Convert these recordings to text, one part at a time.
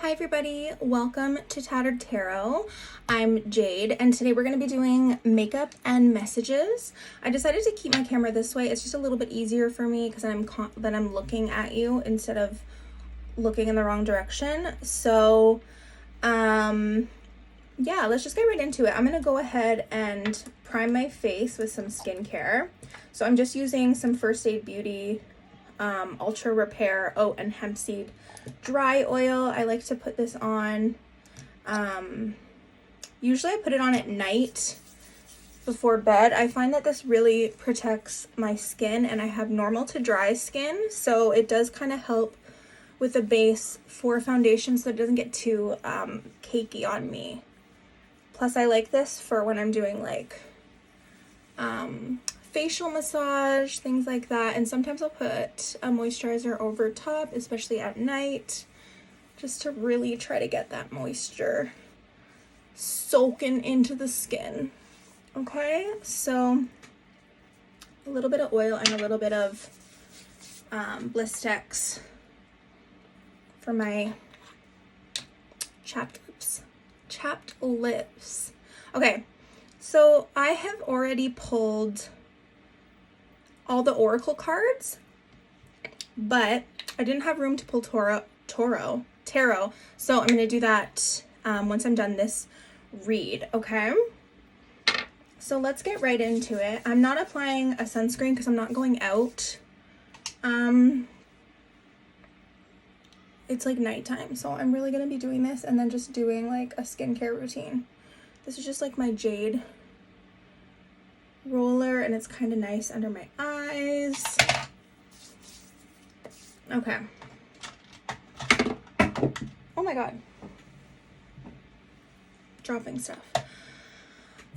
Hi everybody, welcome to Tattered Tarot. I'm Jade and today we're going to be doing makeup and messages. I decided to keep my camera this way. It's just a little bit easier for me because I'm looking at you instead of looking in the wrong direction. So yeah, let's just get right into it. I'm going to go ahead and prime my face with some skincare. So I'm just using some First Aid Beauty Ultra Repair Oat and Hemp Seed Dry Oil. I like to put this on. Usually I put it on at night before bed. I find that this really protects my skin, and I have normal to dry skin, so it does kind of help with the base for foundation so it doesn't get too cakey on me. Plus I like this for when I'm doing like facial massage, things like that. And sometimes I'll put a moisturizer over top, especially at night, just to really try to get that moisture soaking into the skin. Okay, so a little bit of oil and a little bit of Blistex for my chapped lips. Okay, so I have already pulled all the oracle cards, but I didn't have room to pull tarot, so I'm going to do that once I'm done this read, okay? So let's get right into it. I'm not applying a sunscreen because I'm not going out. It's like nighttime, so I'm really going to be doing this and then just doing like a skincare routine. This is just like my Jade roller, and it's kind of nice under my eyes. Okay. Oh my god. Dropping stuff.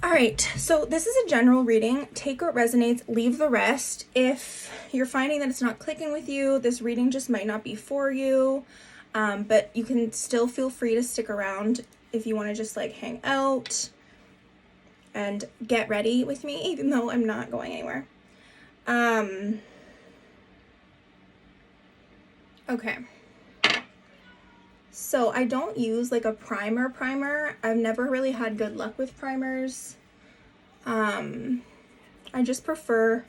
All right, so this is a general reading. Take what resonates, leave the rest. If you're finding that it's not clicking with you, this reading just might not be for you, but you can still feel free to stick around if you want to just like hang out and get ready with me, even though I'm not going anywhere. Okay. So I don't use like a primer. I've never really had good luck with primers. I just prefer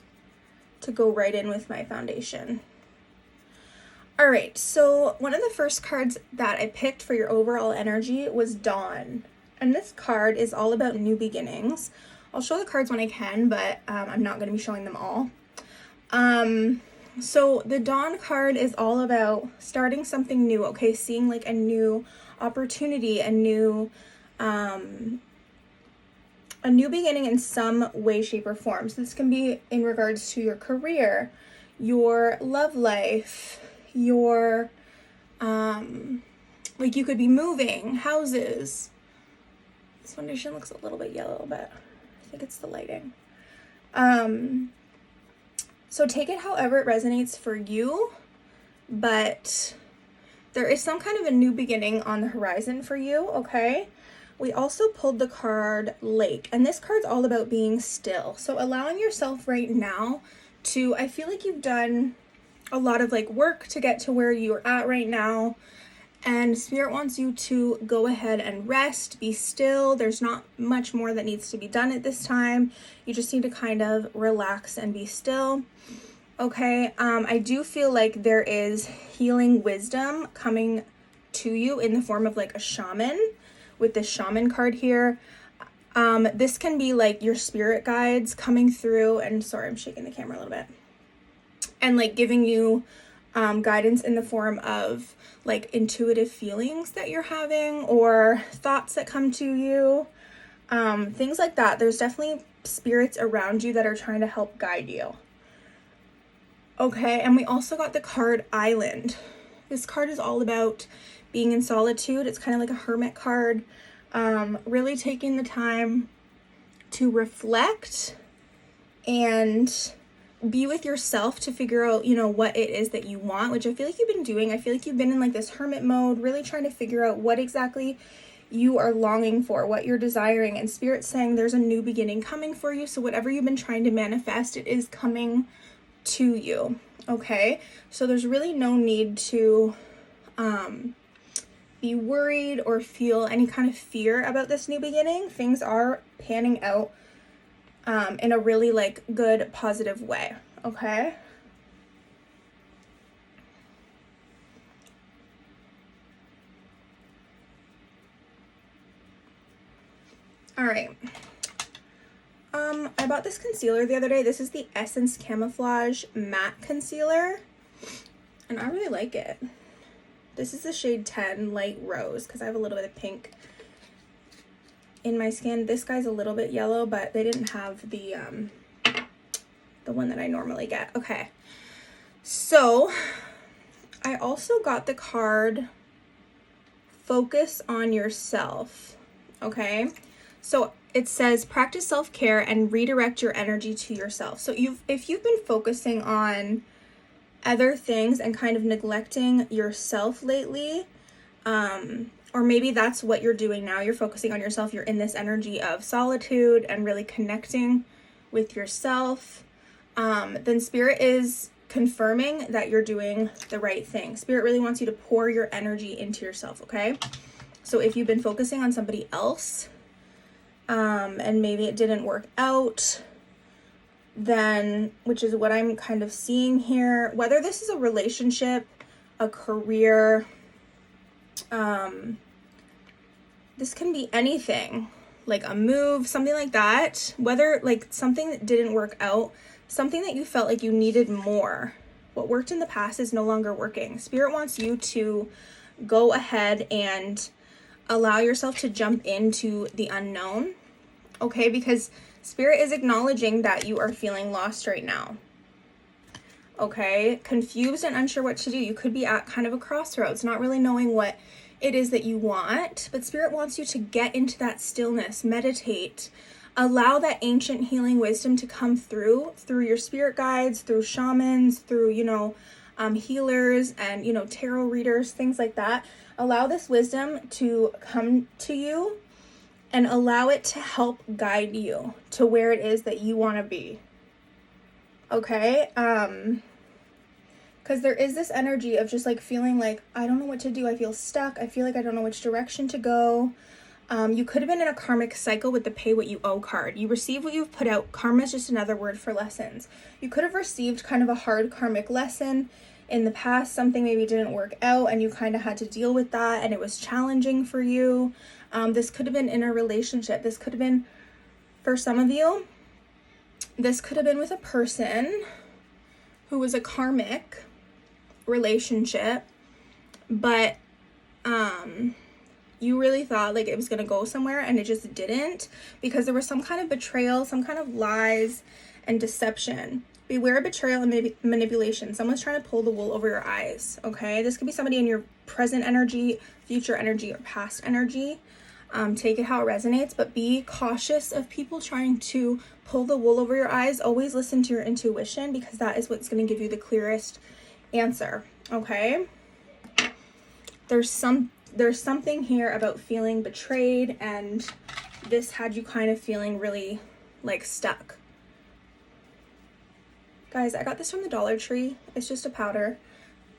to go right in with my foundation. All right, so one of the first cards that I picked for your overall energy was Dawn. And this card is all about new beginnings. I'll show the cards when I can, but I'm not going to be showing them all. So the Dawn card is all about starting something new, okay? Seeing like a new opportunity, a new beginning in some way, shape, or form. So this can be in regards to your career, your love life, your, like you could be moving houses. This foundation looks a little bit yellow, but I think it's the lighting. So take it however it resonates for you, but there is some kind of a new beginning on the horizon for you, okay? We also pulled the card Lake, and this card's all about being still. So allowing yourself right now to, I feel like you've done a lot of like work to get to where you're at right now, and Spirit wants you to go ahead and rest, be still. There's not much more that needs to be done at this time. You just need to kind of relax and be still. Okay, I do feel like there is healing wisdom coming to you in the form of like a shaman with this shaman card here. This can be like your spirit guides coming through, and sorry, I'm shaking the camera a little bit, and like giving you guidance in the form of like intuitive feelings that you're having or thoughts that come to you, things like that. There's definitely spirits around you that are trying to help guide you. Okay, and we also got the card Island. This card is all about being in solitude. It's kind of like a hermit card, really taking the time to reflect and be with yourself to figure out, you know, what it is that you want, which I feel like you've been doing. I feel like you've been in like this hermit mode, really trying to figure out what exactly you are longing for, what you're desiring, and Spirit's saying there's a new beginning coming for you. So whatever you've been trying to manifest, it is coming to you, okay? So there's really no need to be worried or feel any kind of fear about this new beginning. Things are panning out in a really like good, positive way, okay? All right. I bought this concealer the other day. This is the Essence Camouflage Matte Concealer, and I really like it. This is the shade 10 Light Rose because I have a little bit of pink in my skin. This guy's a little bit yellow, but they didn't have the one that I normally get. Okay, so I also got the card Focus on Yourself. Okay, so it says practice self-care and redirect your energy to yourself. So if you've been focusing on other things and kind of neglecting yourself lately, or maybe that's what you're doing now, you're focusing on yourself, you're in this energy of solitude and really connecting with yourself, then Spirit is confirming that you're doing the right thing. Spirit really wants you to pour your energy into yourself, okay? So if you've been focusing on somebody else, and maybe it didn't work out, then, which is what I'm kind of seeing here, whether this is a relationship, a career, this can be anything, like a move, something like that, whether like something that didn't work out, something that you felt like you needed more. What worked in the past is no longer working. Spirit wants you to go ahead and allow yourself to jump into the unknown, okay? Because Spirit is acknowledging that you are feeling lost right now, okay? Confused and unsure what to do. You could be at kind of a crossroads, not really knowing what it is that you want, but Spirit wants you to get into that stillness, meditate, allow that ancient healing wisdom to come through your spirit guides, through shamans, through, healers and, tarot readers, things like that. Allow this wisdom to come to you and allow it to help guide you to where it is that you want to be. Okay? Because there is this energy of just like feeling like, I don't know what to do. I feel stuck. I feel like I don't know which direction to go. You could have been in a karmic cycle with the pay what you owe card. You receive what you've put out. Karma is just another word for lessons. You could have received kind of a hard karmic lesson in the past. Something maybe didn't work out and you kind of had to deal with that and it was challenging for you. This could have been in a relationship. This could have been, for some of you, this could have been with a person who was a karmic relationship, but you really thought like it was going to go somewhere and it just didn't, because there was some kind of betrayal, some kind of lies and deception. Beware of betrayal and manipulation. Someone's trying to pull the wool over your eyes, okay? This could be somebody in your present energy, future energy, or past energy. Take it how it resonates, but be cautious of people trying to pull the wool over your eyes. Always listen to your intuition, because that is what's going to give you the clearest answer, okay? There's something here about feeling betrayed, and this had you kind of feeling really like stuck. Guys, I got this from the Dollar Tree. It's just a powder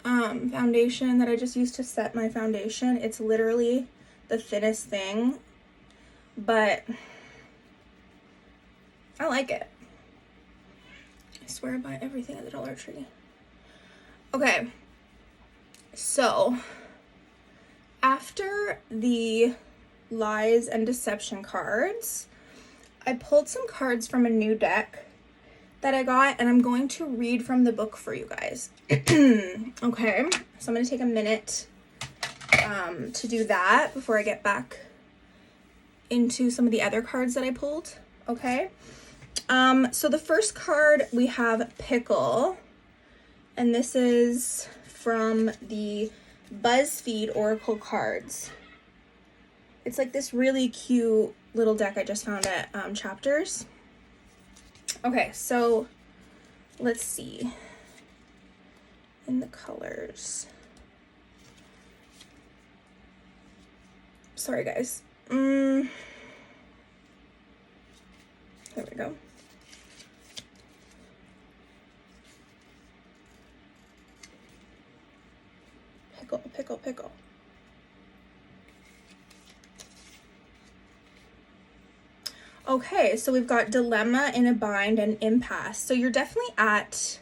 foundation that I just used to set my foundation. It's literally the thinnest thing, but I like it. I swear I buy everything at the Dollar Tree. Okay, so after the lies and deception cards, I pulled some cards from a new deck that I got, and I'm going to read from the book for you guys. Okay, so I'm going to take a minute to do that before I get back into some of the other cards that I pulled, okay? So the first card, we have Pickle, and this is from the BuzzFeed Oracle cards. It's like this really cute little deck I just found at Chapters. Okay, so let's see in the colors. Sorry, guys. There we go. Pickle, pickle, pickle. Okay, so we've got dilemma, in a bind, and impasse. So you're definitely at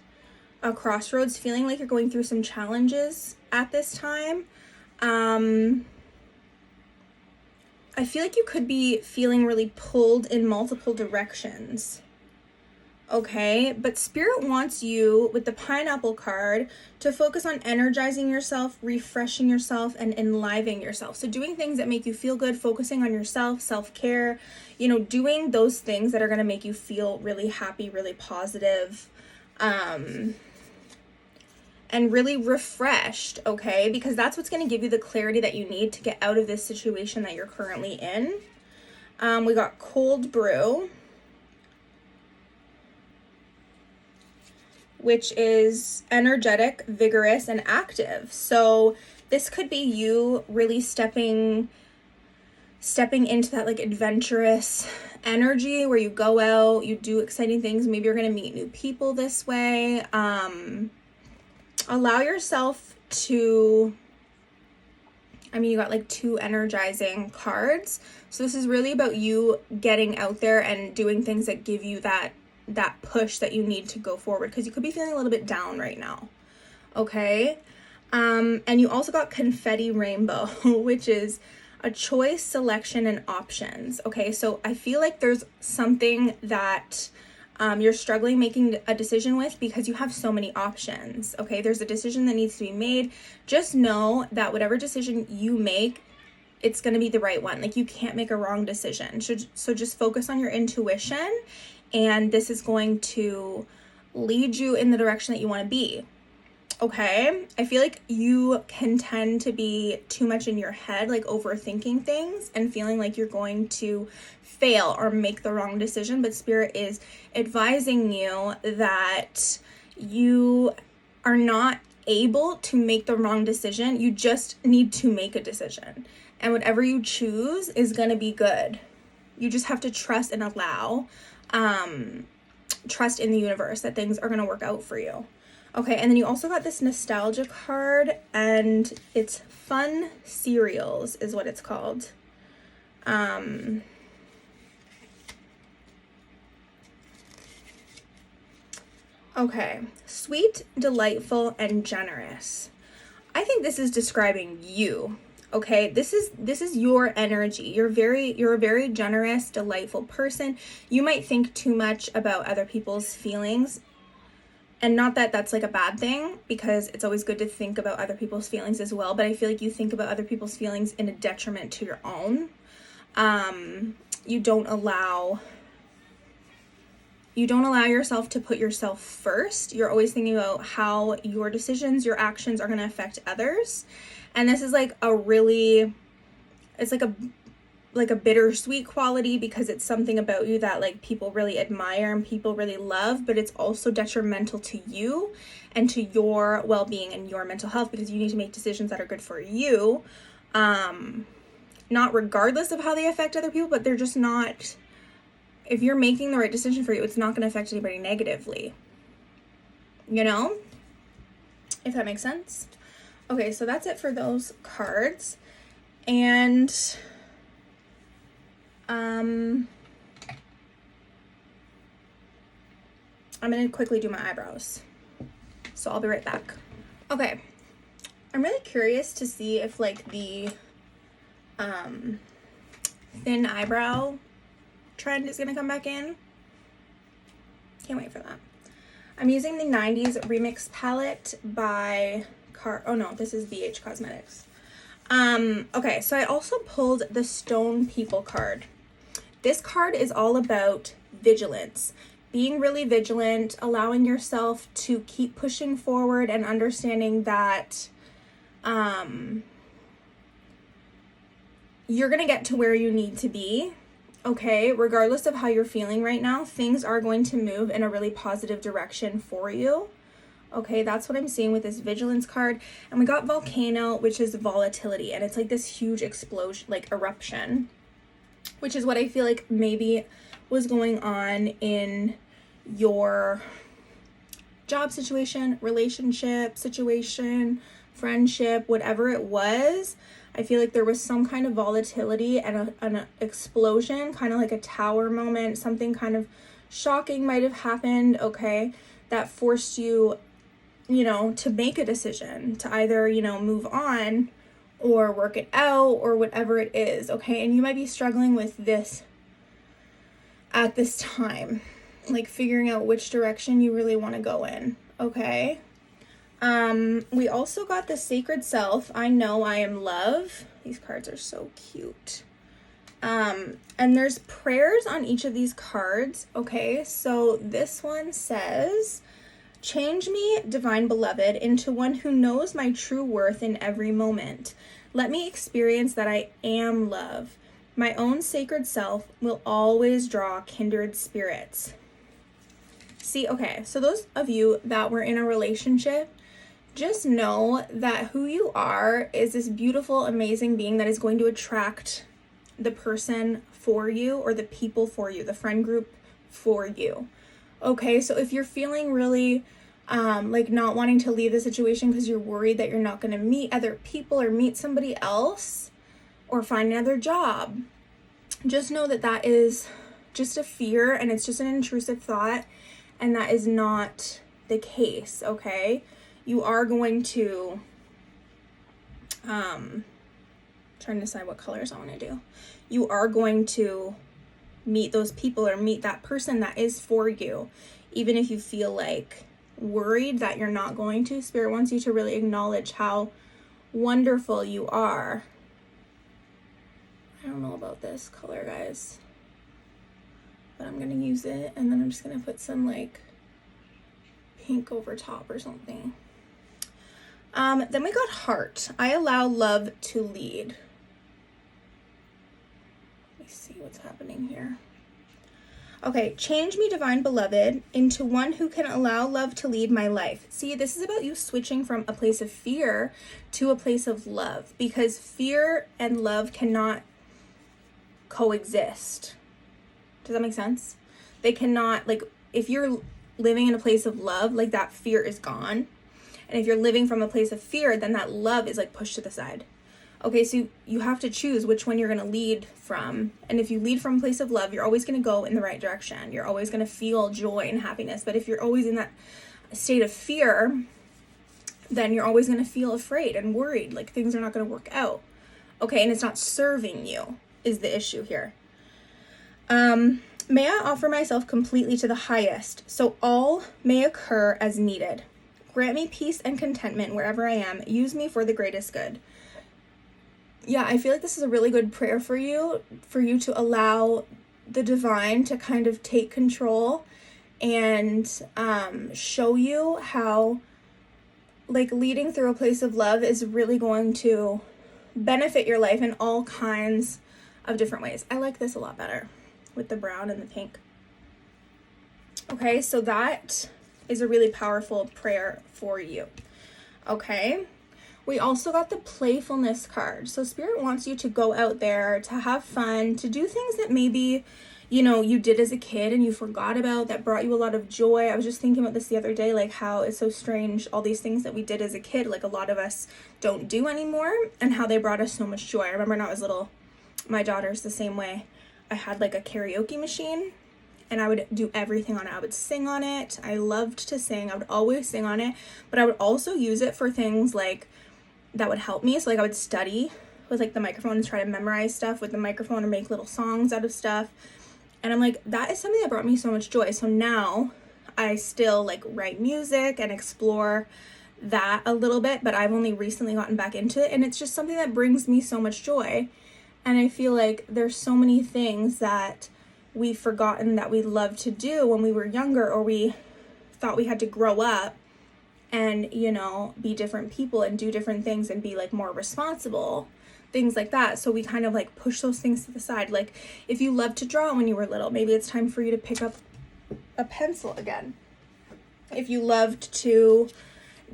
a crossroads, feeling like you're going through some challenges at this time. I feel like you could be feeling really pulled in multiple directions. Okay, but Spirit wants you, with the pineapple card, to focus on energizing yourself, refreshing yourself, and enlivening yourself. So doing things that make you feel good, focusing on yourself, self-care, you know, doing those things that are going to make you feel really happy, really positive, and really refreshed, okay? Because that's what's going to give you the clarity that you need to get out of this situation that you're currently in. We got cold brew, which is energetic, vigorous, and active. So this could be you really stepping into that like adventurous energy where you go out, you do exciting things. Maybe you're going to meet new people this way. Allow yourself to, I mean, you got like 2 energizing cards. So this is really about you getting out there and doing things that give you that push that you need to go forward, because you could be feeling a little bit down right now. Okay. And you also got confetti rainbow, which is a choice, selection, and options. Okay. So I feel like there's something that you're struggling making a decision with because you have so many options. Okay. There's a decision that needs to be made. Just know that whatever decision you make, it's going to be the right one. Like, you can't make a wrong decision. So just focus on your intuition, and this is going to lead you in the direction that you want to be. Okay? I feel like you can tend to be too much in your head, like overthinking things and feeling like you're going to fail or make the wrong decision, but Spirit is advising you that you are not able to make the wrong decision. You just need to make a decision. And whatever you choose is going to be good. You just have to trust and allow, trust in the universe that things are going to work out for you. Okay, and then you also got this nostalgia card, and it's Fun Cereals is what it's called. Okay, sweet, delightful, and generous. I think this is describing you. Okay, this is your energy. You're a very generous, delightful person. You might think too much about other people's feelings, and not that that's like a bad thing, because it's always good to think about other people's feelings as well, but I feel like you think about other people's feelings in a detriment to your own. You don't allow yourself to put yourself first. You're always thinking about how your decisions, your actions are going to affect others. And this is like it's like a bittersweet quality, because it's something about you that like people really admire and people really love, but it's also detrimental to you and to your well-being and your mental health, because you need to make decisions that are good for you. Not regardless of how they affect other people, but they're just not, if you're making the right decision for you, it's not going to affect anybody negatively. You know? If that makes sense. Okay, so that's it for those cards. And I'm going to quickly do my eyebrows. So I'll be right back. Okay. I'm really curious to see if like the thin eyebrow trend is going to come back in. Can't wait for that. I'm using the 90s Remix palette by this is BH Cosmetics. Okay, so I also pulled the Stone People card. This card is all about vigilance. Being really vigilant, allowing yourself to keep pushing forward, and understanding that you're going to get to where you need to be. Okay, regardless of how you're feeling right now, things are going to move in a really positive direction for you. Okay, that's what I'm seeing with this vigilance card. And we got volcano, which is volatility, and it's like this huge explosion, like eruption, which is what I feel like maybe was going on in your job situation, relationship situation, friendship, whatever it was. I feel like there was some kind of volatility and an explosion, kind of like a tower moment. Something kind of shocking might have happened, okay, that forced you, you know, to make a decision to either, you know, move on or work it out or whatever it is, okay? And you might be struggling with this at this time, like figuring out which direction you really want to go in, okay? We also got the Sacred Self. I know I am love. These cards are so cute. And there's prayers on each of these cards, okay? So this one says, change me, divine beloved, into one who knows my true worth in every moment. Let me experience that I am love. My own sacred self will always draw kindred spirits. See, okay, so those of you that were in a relationship, just know that who you are is this beautiful, amazing being that is going to attract the person for you or the people for you, the friend group for you. Okay, so if you're feeling really like not wanting to leave the situation because you're worried that you're not going to meet other people or meet somebody else or find another job, just know that that is just a fear and it's just an intrusive thought, and that is not the case, okay? You are going to, trying to decide what colors I want to do. You are going to meet those people or meet that person that is for you. Even if you feel like worried that you're not going to, Spirit wants you to really acknowledge how wonderful you are. I don't know about this color, guys, but I'm going to use it, and then I'm just going to put some like pink over top or something. Then we got heart. I allow love to lead. Let me see what's happening here. Okay, change me, divine beloved, into one who can allow love to lead my life. See, this is about you switching from a place of fear to a place of love, because fear and love cannot coexist. Does that make sense? They cannot, like, if you're living in a place of love, like, that fear is gone. And if you're living from a place of fear, then that love is like pushed to the side. Okay, so you have to choose which one you're going to lead from. And if you lead from a place of love, you're always going to go in the right direction. You're always going to feel joy and happiness. But if you're always in that state of fear, then you're always going to feel afraid and worried, like things are not going to work out. Okay, and it's not serving you is the issue here. May I offer myself completely to the highest, so all may occur as needed. Grant me peace and contentment wherever I am. Use me for the greatest good. Yeah, I feel like this is a really good prayer for you to allow the divine to kind of take control and show you how, like, leading through a place of love is really going to benefit your life in all kinds of different ways. I like this a lot better with the brown and the pink. Okay, so that is a really powerful prayer for you. Okay, we also got the playfulness card. So Spirit wants you to go out there, to have fun, to do things that maybe, you know, you did as a kid and you forgot about, that brought you a lot of joy. I was just thinking about this the other day, like how it's so strange, all these things that we did as a kid, like a lot of us don't do anymore, and how they brought us so much joy. I remember when I was little, my daughter's the same way. I had like a karaoke machine, and I would do everything on it. I would sing on it. I loved to sing. I would always sing on it. But I would also use it for things like that would help me. So like I would study with like the microphone and try to memorize stuff with the microphone or make little songs out of stuff. And I'm like, that is something that brought me so much joy. So now I still like write music and explore that a little bit, but I've only recently gotten back into it. And it's just something that brings me so much joy. And I feel like there's so many things that we've forgotten that we loved to do when we were younger, or we thought we had to grow up and, you know, be different people and do different things and be like more responsible, things like that. So we kind of like push those things to the side. Like if you loved to draw when you were little, maybe it's time for you to pick up a pencil again. If you loved to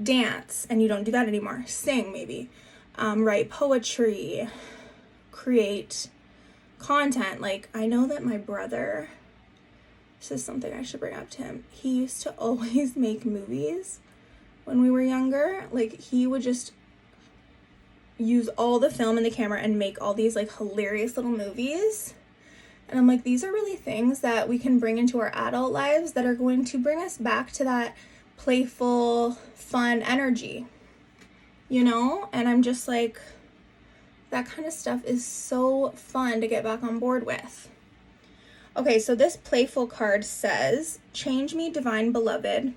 dance and you don't do that anymore, sing maybe, write poetry, create content. Like I know that my brother, this is something I should bring up to him, he used to always make movies when we were younger. Like he would just use all the film in the camera and make all these like hilarious little movies. And I'm like, these are really things that we can bring into our adult lives that are going to bring us back to that playful, fun energy, you know? And I'm just like, that kind of stuff is so fun to get back on board with. Okay, so this playful card says, change me, divine beloved,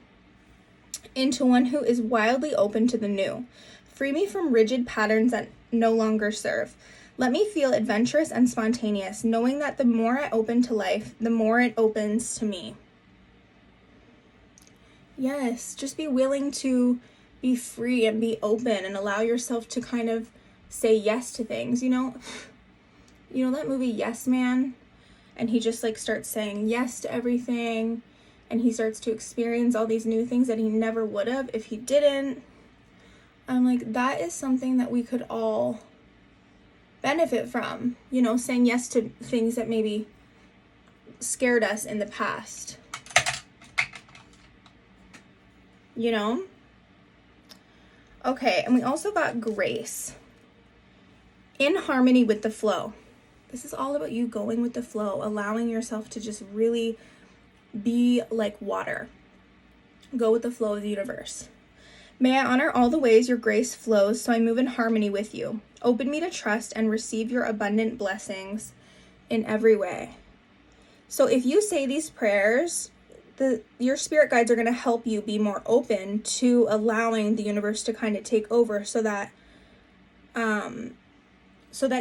into one who is wildly open to the new. Free me from rigid patterns that no longer serve. Let me feel adventurous and spontaneous, knowing that the more I open to life, the more it opens to me. Yes, just be willing to be free and be open and allow yourself to kind of say yes to things. You know that movie Yes Man? And he just like starts saying yes to everything, and he starts to experience all these new things that he never would have if he didn't. I'm like, that is something that we could all benefit from, you know, saying yes to things that maybe scared us in the past, you know? Okay, and we also got grace. In harmony with the flow. This is all about you going with the flow, allowing yourself to just really be like water. Go with the flow of the universe. May I honor all the ways your grace flows so I move in harmony with you. Open me to trust and receive your abundant blessings in every way. So if you say these prayers, your spirit guides are going to help you be more open to allowing the universe to kind of take over so that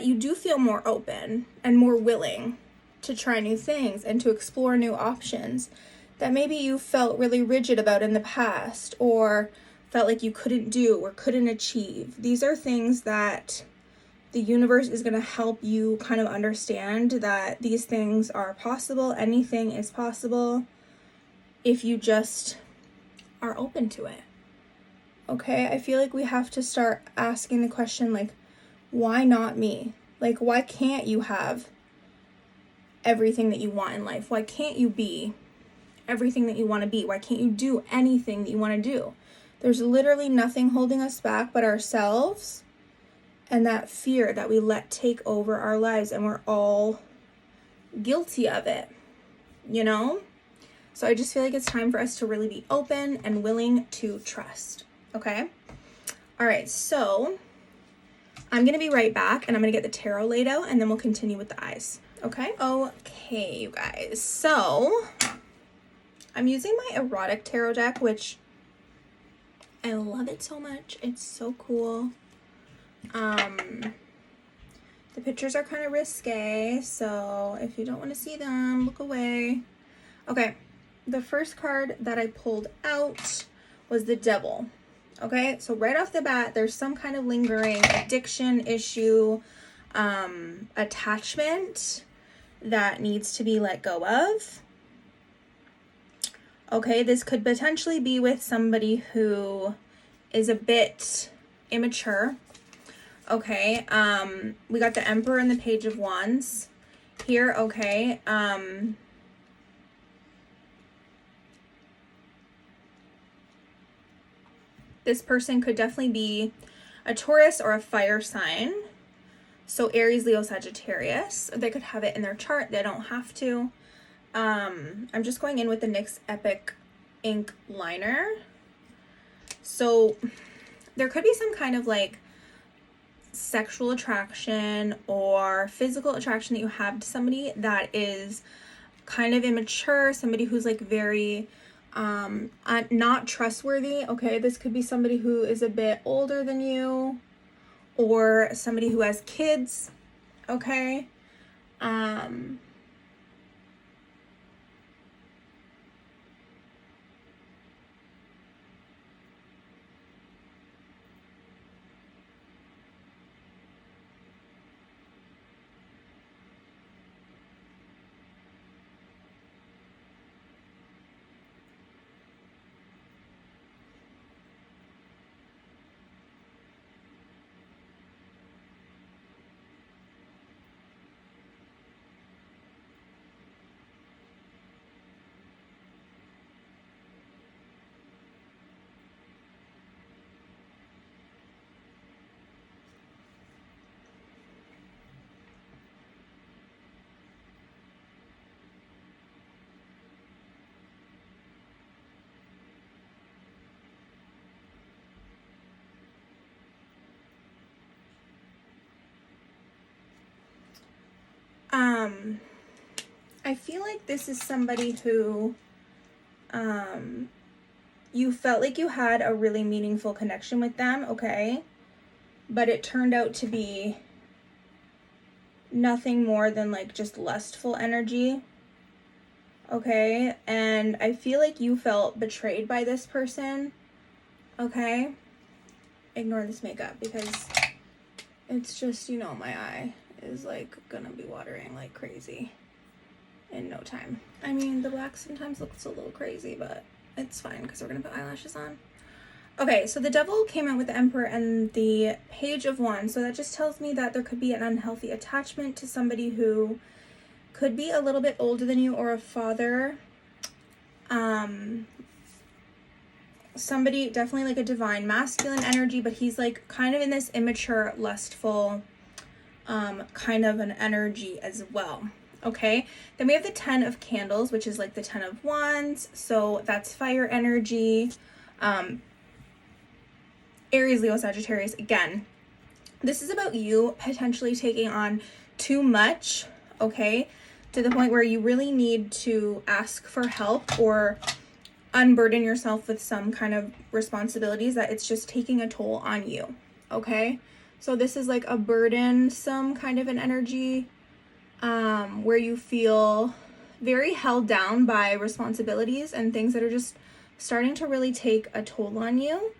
you do feel more open and more willing to try new things and to explore new options that maybe you felt really rigid about in the past or felt like you couldn't do or couldn't achieve. These are things that the universe is going to help you kind of understand that these things are possible. Anything is possible if you just are open to it. Okay, I feel like we have to start asking the question, like, why not me? Like, why can't you have everything that you want in life? Why can't you be everything that you want to be? Why can't you do anything that you want to do? There's literally nothing holding us back but ourselves and that fear that we let take over our lives, and we're all guilty of it, you know? So I just feel like it's time for us to really be open and willing to trust, okay? All right, so I'm going to be right back, and I'm going to get the tarot laid out, and then we'll continue with the eyes, okay? Okay, you guys. So I'm using my erotic tarot deck, which I love it so much. It's so cool. The pictures are kind of risque, so if you don't want to see them, look away. Okay, the first card that I pulled out was the Devil. Okay, so right off the bat, there's some kind of lingering addiction issue, attachment that needs to be let go of. Okay, this could potentially be with somebody who is a bit immature. Okay, we got the Emperor and the Page of Wands here. Okay, this person could definitely be a Taurus or a fire sign. So Aries, Leo, Sagittarius. They could have it in their chart. They don't have to. I'm just going in with the NYX Epic ink liner. So there could be some kind of like sexual attraction or physical attraction that you have to somebody that is kind of immature, somebody who's like very not trustworthy. Okay, this could be somebody who is a bit older than you or somebody who has kids. Okay, I feel like this is somebody who, you felt like you had a really meaningful connection with them, okay? But it turned out to be nothing more than like just lustful energy, okay? And I feel like you felt betrayed by this person, okay? Ignore this makeup because it's just, you know, my eye is like gonna be watering like crazy in no time. I mean, the black sometimes looks a little crazy, but it's fine because we're gonna put eyelashes on. Okay, so the devil came out with the Emperor and the Page of Wands. So that just tells me that there could be an unhealthy attachment to somebody who could be a little bit older than you or a father. Somebody, definitely like a divine masculine energy, but he's like kind of in this immature, lustful kind of an energy as well. Okay, then we have the 10 of Candles, which is like the 10 of Wands. So that's fire energy. Aries, Leo, Sagittarius. Again, this is about you potentially taking on too much, okay, to the point where you really need to ask for help or unburden yourself with some kind of responsibilities that it's just taking a toll on you, okay? So this is like a burdensome kind of an energy where you feel very held down by responsibilities and things that are just starting to really take a toll on you.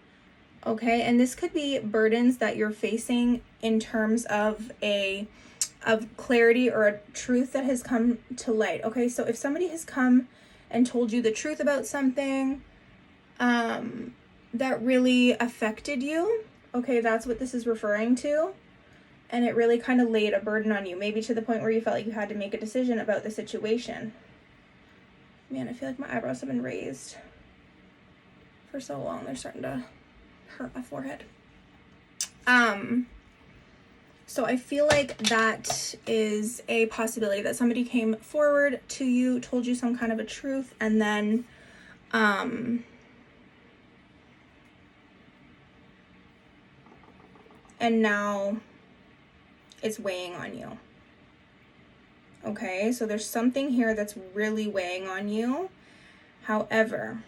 Okay, and this could be burdens that you're facing in terms of clarity or a truth that has come to light. Okay, so if somebody has come and told you the truth about something that really affected you, okay, that's what this is referring to. And it really kind of laid a burden on you, maybe to the point where you felt like you had to make a decision about the situation. Man, I feel like my eyebrows have been raised for so long. They're starting to hurt my forehead. So I feel like that is a possibility that somebody came forward to you, told you some kind of a truth, and then and now it's weighing on you. Okay, so there's something here that's really weighing on you. However,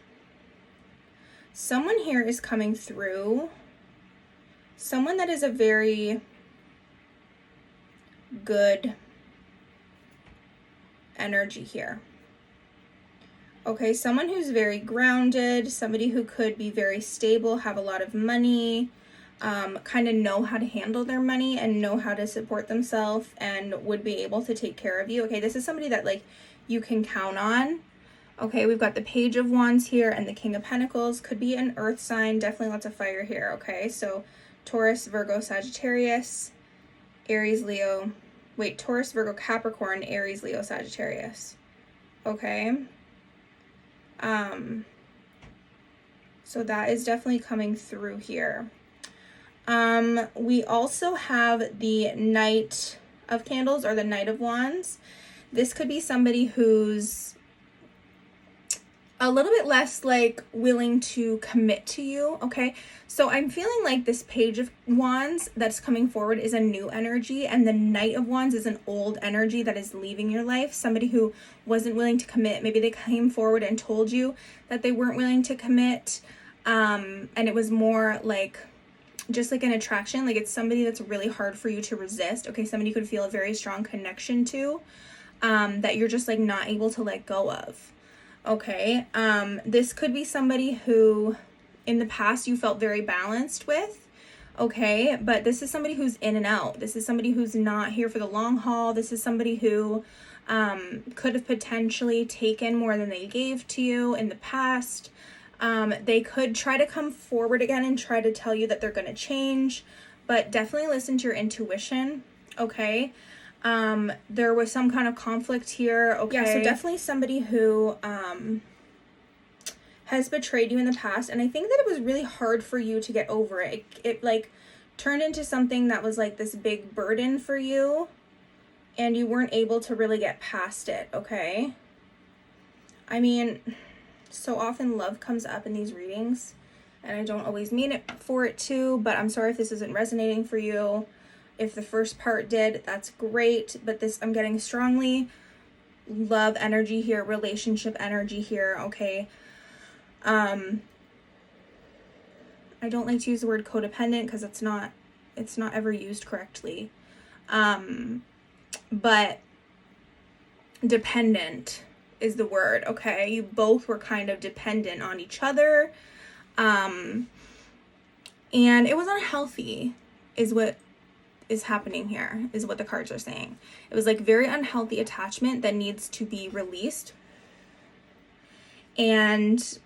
someone here is coming through, someone that is a very good energy here. Okay, someone who's very grounded, somebody who could be very stable, have a lot of money, kind of know how to handle their money and know how to support themselves and would be able to take care of you. Okay, this is somebody that like you can count on. Okay, we've got the Page of Wands here and the King of Pentacles. Could be an earth sign, definitely lots of fire here. Okay, so Taurus, Virgo, Sagittarius, Aries, Leo. Wait, Taurus, Virgo, Capricorn, Aries, Leo, Sagittarius. Okay. So that is definitely coming through here. We also have the Knight of Candles or the Knight of Wands. This could be somebody who's a little bit less like willing to commit to you. Okay, so I'm feeling like this Page of Wands that's coming forward is a new energy, and the Knight of Wands is an old energy that is leaving your life. Somebody who wasn't willing to commit. Maybe they came forward and told you that they weren't willing to commit, and it was more like just like an attraction. Like it's somebody that's really hard for you to resist. Okay, somebody you could feel a very strong connection to, that you're just like not able to let go of. Okay, this could be somebody who in the past you felt very balanced with, okay, but this is somebody who's in and out. This is somebody who's not here for the long haul. This is somebody who could have potentially taken more than they gave to you in the past. They could try to come forward again and try to tell you that they're going to change, but definitely listen to your intuition, okay? There was some kind of conflict here, okay? Yeah, so definitely somebody who has betrayed you in the past, and I think that it was really hard for you to get over it. It like turned into something that was like this big burden for you, and you weren't able to really get past it, okay? I mean, so often love comes up in these readings, and I don't always mean it for it to, but I'm sorry if this isn't resonating for you. If the first part did, that's great. But this, I'm getting strongly love energy here, relationship energy here, okay? I don't like to use the word codependent because it's not ever used correctly. But dependent is the word, okay? You both were kind of dependent on each other. And it was unhealthy, is what is happening here, is what the cards are saying. It was like very unhealthy attachment that needs to be released. And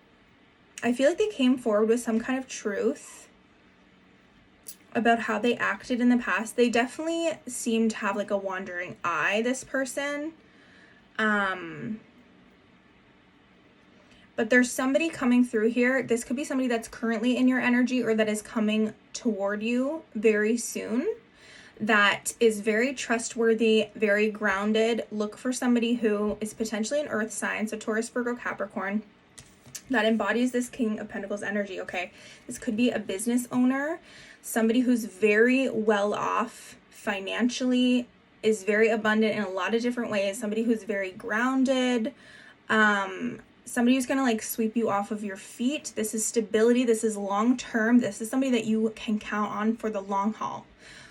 I feel like they came forward with some kind of truth about how they acted in the past. They definitely seem to have like a wandering eye, this person. But there's somebody coming through here. This could be somebody that's currently in your energy or that is coming toward you very soon, that is very trustworthy, very grounded. Look for somebody who is potentially an earth sign, so Taurus, Virgo, Capricorn, that embodies this King of Pentacles energy, okay? This could be a business owner, somebody who's very well off financially, is very abundant in a lot of different ways, somebody who's very grounded, somebody who's gonna like sweep you off of your feet. This is stability, this is long term, this is somebody that you can count on for the long haul,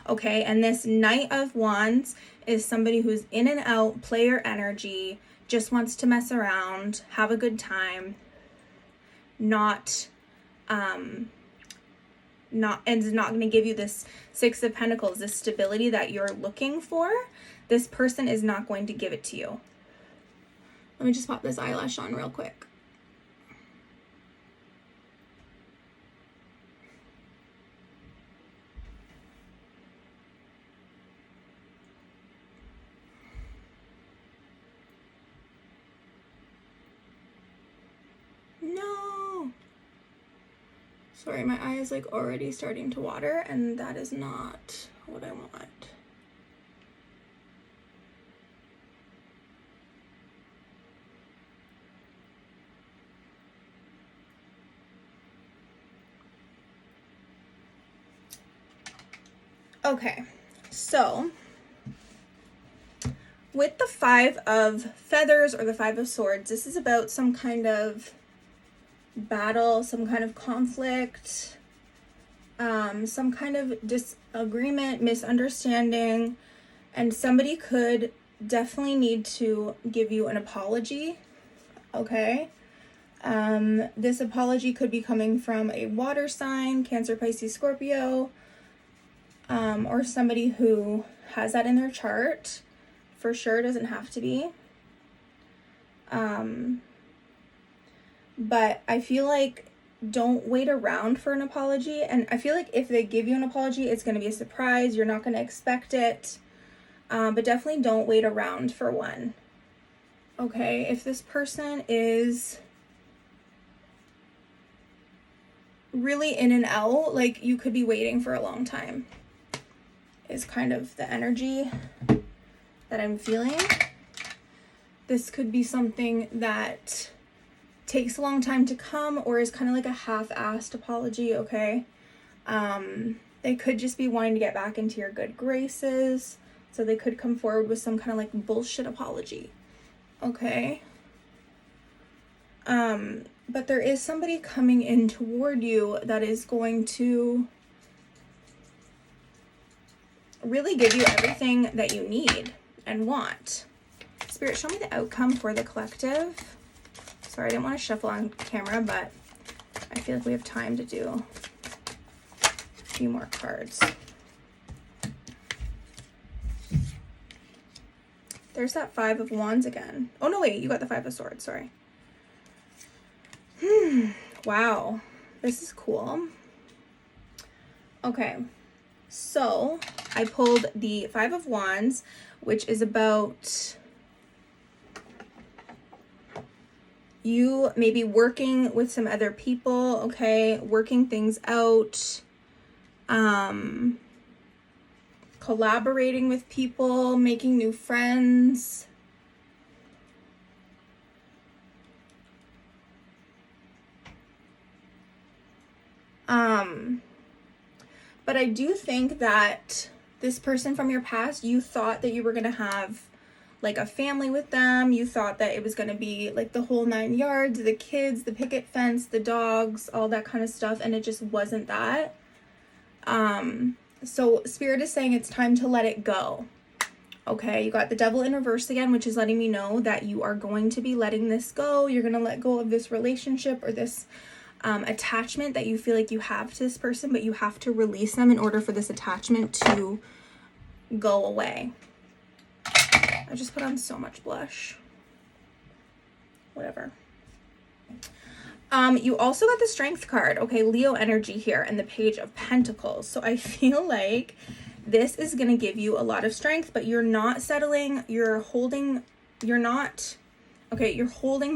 okay? And this Knight of Wands is somebody who's in and out, player energy, just wants to mess around, have a good time, not and is not going to give you this Six of Pentacles, this stability that you're looking for. This person is not going to give it to you. Let me just pop this eyelash on real quick. No. Sorry, my eye is like already starting to water, and that is not what I want. Okay, so with the Five of Feathers or the Five of Swords, this is about some kind of battle, some kind of conflict, some kind of disagreement, misunderstanding, and somebody could definitely need to give you an apology, okay? This apology could be coming from a water sign, Cancer, Pisces, Scorpio, or somebody who has that in their chart. For sure, doesn't have to be. But I feel like don't wait around for an apology. And I feel like if they give you an apology, it's going to be a surprise. You're not going to expect it. But definitely don't wait around for one. Okay, if this person is really in and out, like you could be waiting for a long time, is kind of the energy that I'm feeling. This could be something that takes a long time to come or is kind of like a half-assed apology, okay? They could just be wanting to get back into your good graces, so they could come forward with some kind of like bullshit apology, okay? But there is somebody coming in toward you that is going to really give you everything that you need and want. Spirit, show me the outcome for the collective. Sorry, I didn't want to shuffle on camera, but I feel like we have time to do a few more cards. There's that Five of Wands again. Oh, no, wait, you got the Five of Swords, sorry. Wow, this is cool. Okay, so I pulled the Five of Wands, which is about you maybe working with some other people, okay, working things out, collaborating with people, making new friends. But I do think that this person from your past, you thought that you were going to have like a family with them. You thought that it was going to be like the whole 9 yards, the kids, the picket fence, the dogs, all that kind of stuff. And it just wasn't that. So Spirit is saying it's time to let it go. Okay, you got the Devil in reverse again, which is letting me know that you are going to be letting this go. You're going to let go of this relationship or this attachment that you feel like you have to this person, but you have to release them in order for this attachment to go away. I just put on so much blush. Whatever. You also got the Strength card. Okay, Leo energy here and the Page of Pentacles. So I feel like this is going to give you a lot of strength, but you're not settling. You're holding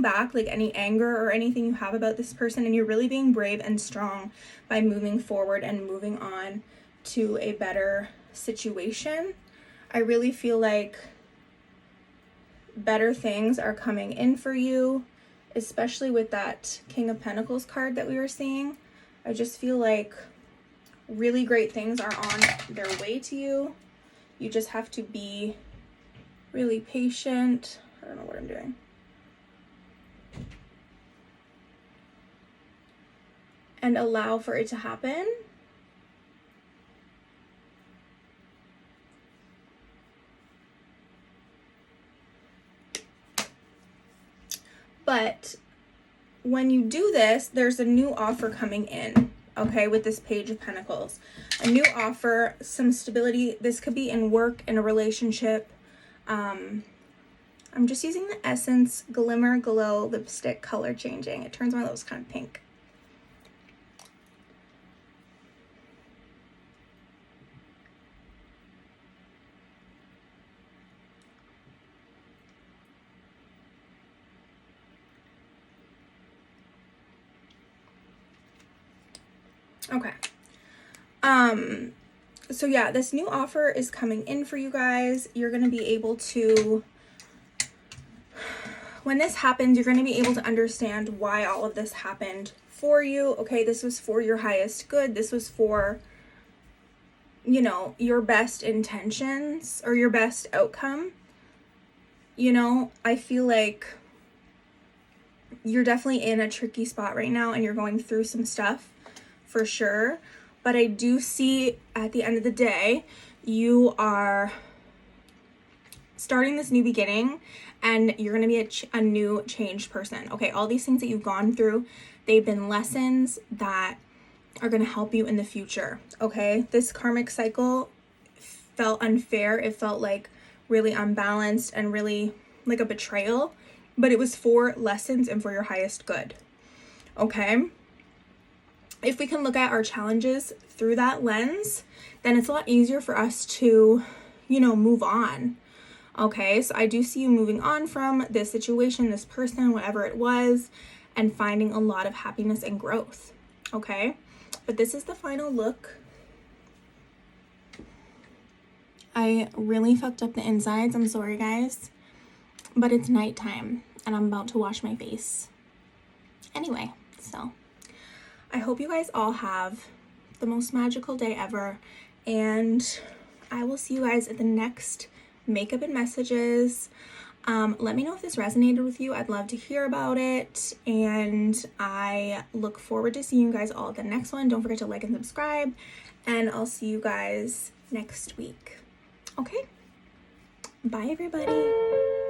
back like any anger or anything you have about this person. And you're really being brave and strong by moving forward and moving on to a better situation. I really feel like better things are coming in for you, especially with that King of Pentacles card that we were seeing. I just feel like really great things are on their way to you. You just have to be really patient. I don't know what I'm doing. And allow for it to happen. But when you do this, there's a new offer coming in, okay, with this Page of Pentacles. A new offer, some stability. This could be in work, in a relationship. I'm just using the Essence Glimmer Glow lipstick color changing. It turns my lips kind of pink. Okay. So yeah, this new offer is coming in for you guys. You're going to be able to, when this happens, you're going to be able to understand why all of this happened for you. Okay, this was for your highest good. This was for, you know, your best intentions or your best outcome. You know, I feel like you're definitely in a tricky spot right now and you're going through some stuff for sure. But I do see at the end of the day, you are starting this new beginning and you're going to be a new changed person. Okay, all these things that you've gone through, they've been lessons that are going to help you in the future. Okay, this karmic cycle felt unfair. It felt like really unbalanced and really like a betrayal, but it was for lessons and for your highest good. Okay, if we can look at our challenges through that lens, then it's a lot easier for us to, you know, move on. Okay, so I do see you moving on from this situation, this person, whatever it was, and finding a lot of happiness and growth. Okay, but this is the final look. I really fucked up the insides. I'm sorry, guys, but it's nighttime and I'm about to wash my face. Anyway, so I hope you guys all have the most magical day ever, and I will see you guys at the next Makeup and Messages. Let me know if this resonated with you. I'd love to hear about it, and I look forward to seeing you guys all at the next one. Don't forget to like and subscribe, and I'll see you guys next week. Okay, bye everybody.